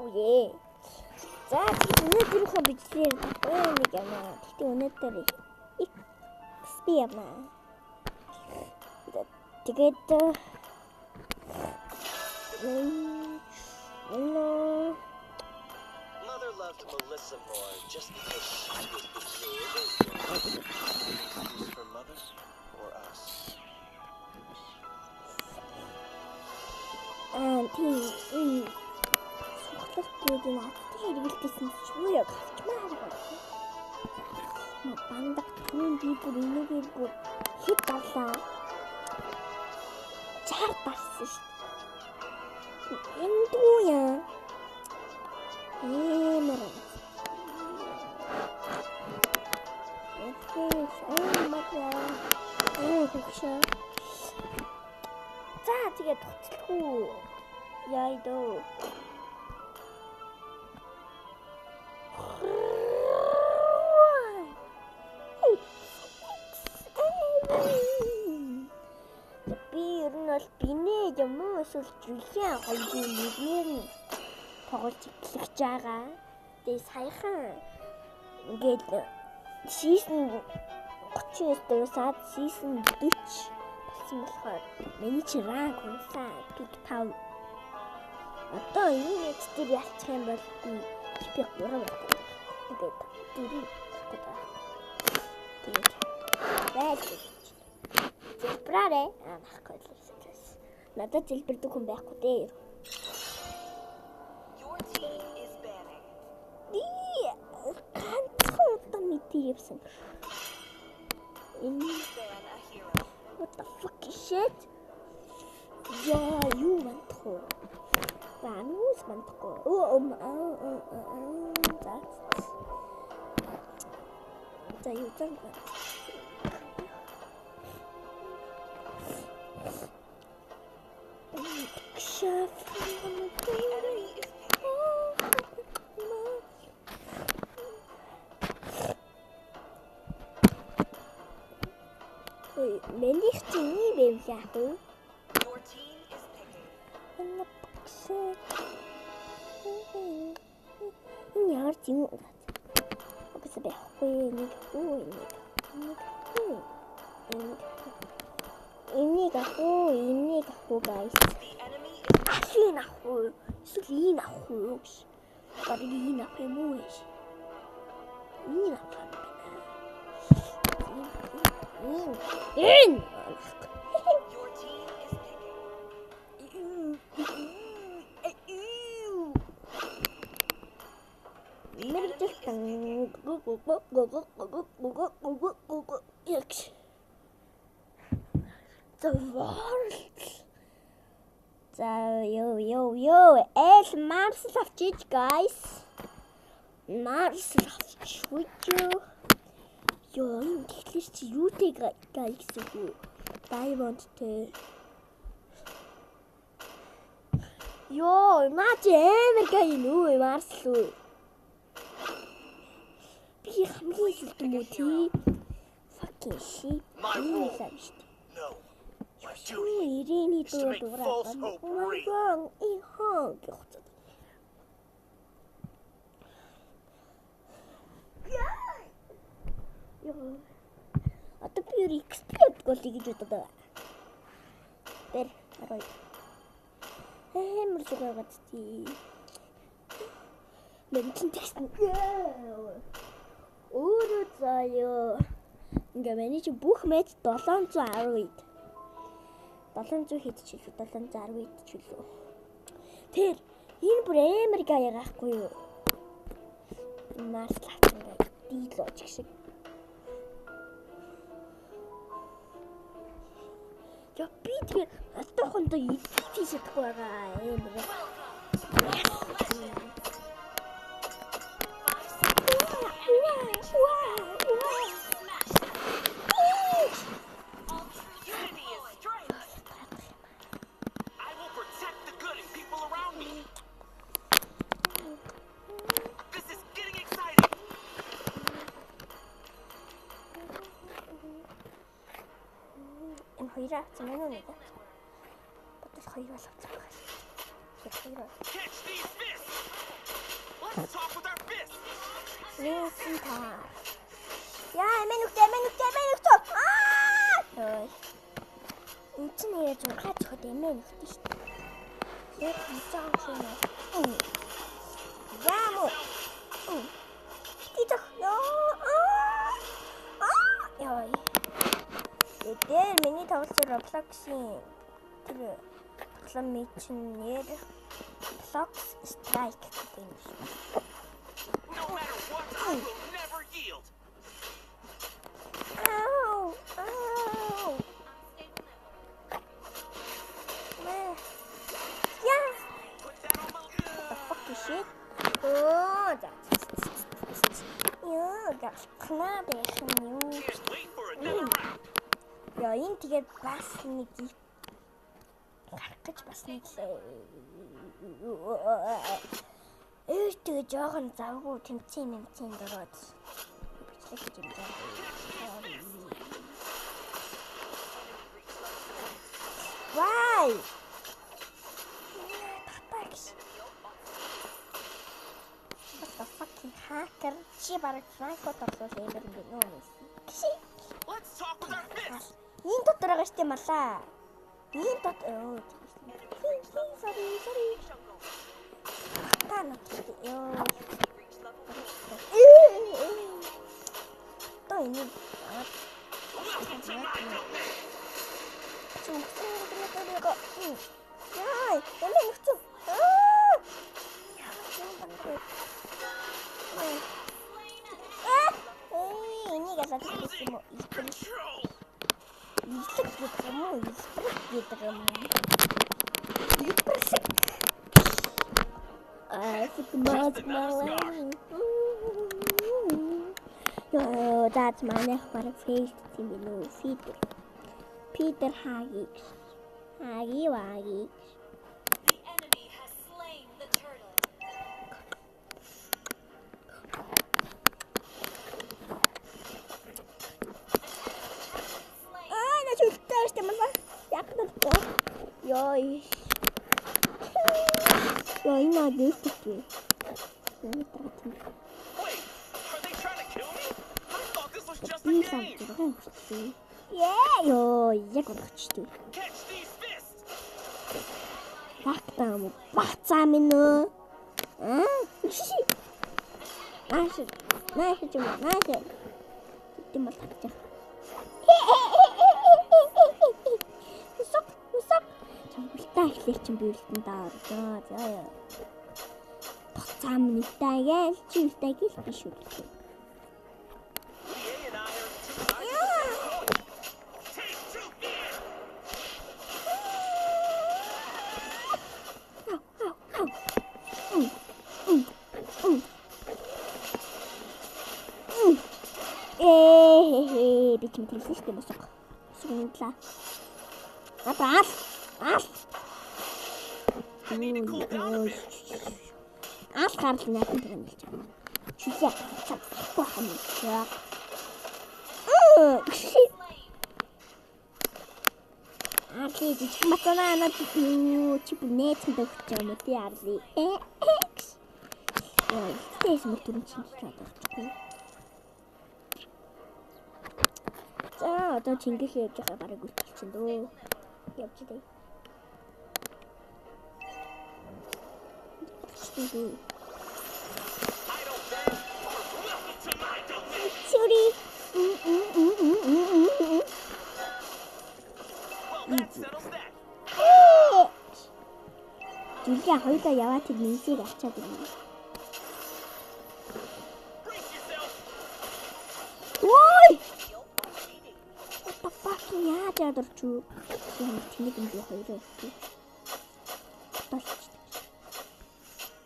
Үе. За өнөөдрийнхөө бичлэгээр нэг юм. Тэгтээ өнөөдөр XP юм. Тэгээд Mother loved Melissa more just because she was the kid. For mother or us. Суглалт гэдэг нь аттай хэрэгэлтэйсэн ч юу яг авчмаар байна. Бандах түн би бүр энэгээр бүр хэд далаа. Чар барсан шүү дээ. Энэ дүү яа. Эмэр. За тэгээд туцлахгүй яа дөө. Бинэ юм уу эсвэл жилийн хоёрын нэгнэр нь тоглож эхлэж байгаа. Тэгээ саяхан ингээд season 39-өөс season 40 болсон болохоор миний ч ранг унсан пик 5. Одоо энэ мэт дээр ялчих юм бол би пик 3 байна. Тэгээд дөрөв гэдэг. Тэгээд байж. Зэлбраарэ анахгүй л. Надад зэлбэрдэг хүн байхгүй дээ. Your team is banning. Ганцхан удаа мэдээвсэн. Ban a hero. What the fuck is shit? Яа, юу мантах. Банус мантах. За юу зан. Мэлих чиний байв яах вэ? Your team is picking. Энэ яар тийм үү? Окей, байхгүй нэг үү. Энийг ахгүй guys. The enemy is Ашиг ахгүй. Сүлийн ахгүй. Барыг ийм ахгүй юм уу? Ийм ахгүй. Энэ. your team is picking. The world. Yo. Mars авчиж guys. Mars авчих. Ёо, энэ тэгэхээр чи юутэй guys үү? Diamond тэ. Ёо, наач амар гай нүү Mars лүү. Би хамгийн сүлтэн үү тий. Fucking shit. My Энэ rule. лав шүү дээ. No. My duty Ирэний is to make false hope real. Одоо би юу эксплод гол гэж боддог. Тэр арай. Амар зүгээр гадти. Мэнчин тест. Өөрөө заяа. Ингээ миний чи бүх мэд 710 ид. 700 хэд ч илүү 710 ид ч илүү. Тэр энэ бүр амар гаяа гахгүй юу? Марс латсан дийл очих шиг. Я би тэгээ атахондоо идэх чадахгүй байгаа амар. Unity is strength. I will protect the good in people around me. This is getting exciting. Энэ хоёроо цэмэнүү нэг. Бодож хоёр болчихсон байна. Тэр хоёр. Catch these fists. Let's talk with our fists. Линсэн та. Яа, эмээ нүхтэй. Аа! Энд чинь нэрээ 6 цохот эмээ нүхтэй шүү дээ. Яг хизаан шинэ. Яамо. Титах. Яа. Эдгээр миний тоглосон Roblox-ийн тэр тоглоом чинь нэр Roblox Strike гэдэг юм шиг. No matter what, I will never yield. Ow! Yeah! Put that on my The fuck is shit? Oh, that's knabby. Can't wait for another round. Яа, энэ тэгээд бас нэг гарах гэж бас нэг тэгээ жоохон завгүй тэмцэн дөрөөд бичлэг гэж юм даа. Why? What the fucking hacker? Чи бараг Франкфурт орлол эмэр ингэ нөө. Let's talk with our fists. Ийм дотор байгаа штэ малаа. Ийм дотор. Sorry. Тана ёо. Той нэг. Welcome to my domain. Яй, эмээ нүхтүү. Энийг асаад юм уу? Control. That's my next face below Peter Hagix. Hagi Wagi. The enemy has slain the turtle. На чултаа штэ мала. Яг надад. Ёй. Ёй на дэвтээ. Wait, are they trying to kill me? I thought this was just a Би game. самттай. Ёй, яг болчихтой. Catch these fists. Фактаа мө бацаа минь өө. Нааш тийм бол татчих. Усап. Чамтай ихлэх чинь биелдэн даа. За. Бацаа минь таагээл чи үлтэй гэл биш үү. EA and I are two sides of the same coin. Take two here. Би ч мэдсэн шүү дээ босоо. Сүнэлээ. Апаал. I need to cool down a bit. Аль гарал яах юм бэ? Чүлээ. Бахан. Арли чи матана на чи бүнэт дөгч юм тий арли. Тэс мөртүн чи чадахгүй. За одоо чингэх явж байгаа барыг үлдчихсэн дөө. Явж дээ. I don't bend. Welcome to my domain. Sorry. Well, that settles that. Жүлээ хоёулаа яваад тэр нэмсийг авчаад байна. Brace yourself. Ой! What the fuck яа чадварч юу? Тэнэг юм би хоёроо.